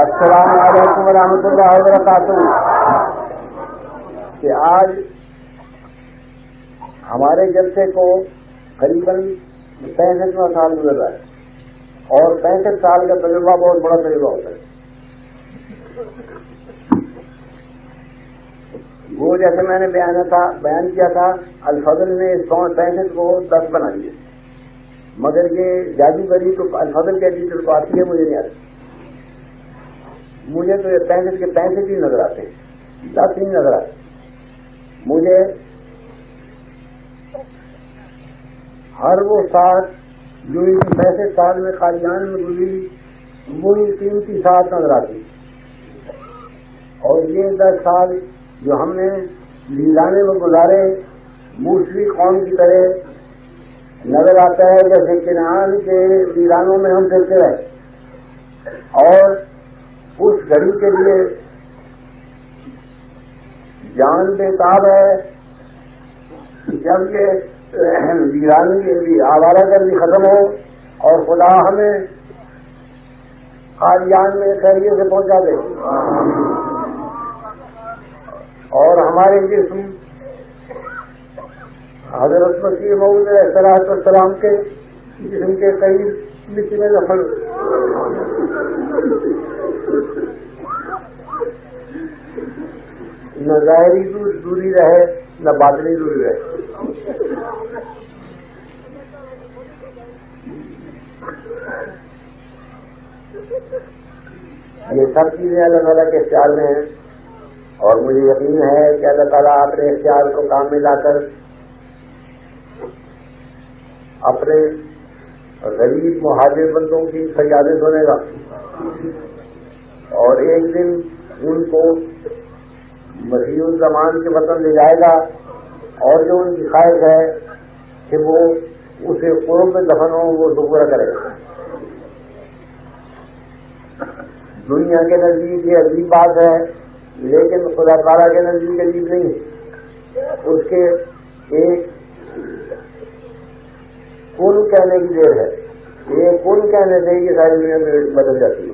السلام علیکم ورحمۃ اللہ وبرکاتہ. کہ آج ہمارے جلسے کو قریباً 65واں سال گزر رہا ہے اور 65 سال کا تجربہ بہت بڑا تجربہ ہوتا ہے. وہ جیسے میں نے بیان کیا تھا الفضل نے 65 کو 10 بنا دیا، مگر یہ جادوگری تو الفضل کے ٹیچر کو آتی ہے، مجھے نہیں آتی. مجھے تو یہ 65 کے 65 ہی نظر آتے ہیں، 10 ہی نظر آتے. مجھے ہر وہ ساتھ جو ان 65 سال میں قادیان میں گزری وہی قیمتی ساتھ نظر آتی، اور یہ 10 سال جو ہم نے ویرانے میں گزارے موسلی قوم کی طرح نظر آتا ہے، جیسے کنعان کے ویرانوں میں ہم پھرتے رہے. اور اس گھڑی کے لیے جان بےتاب ہے جب یہ ویرانی آوارہ گردی ختم ہو اور خدا ہمیں قادیان میں خیریت سے پہنچا دے اور ہمارے جسم حضرت مسیح موعود علیہ السلام کے جسم کے قریب مٹی میں دفن نہ ظاہری دوری رہے نہ باطنی دوری رہے. یہ سب چیزیں اللہ تعالیٰ کے اختیار میں ہیں، اور مجھے یقین ہے کہ اللہ تعالیٰ اپنے اختیار کو کام میں لا کر اپنے غریب مہاجر بندوں کی فریادیں سنے گا، اور ایک دن ان کو مسیح الزمان کے وطن لے جائے گا، اور جو ان کی خواہش ہے کہ وہ اسے قرب میں دفن ہو وہ تو پورا کرے گا. دنیا کے نزدیک یہ عجیب بات ہے، لیکن خدا تعالیٰ کے نزدیک عجیب نہیں ہے. اس کے ایک کن کہنے کی دیر ہے، یہ کن کہنے سے یہ ساری دنیا میں بدل جاتی ہے.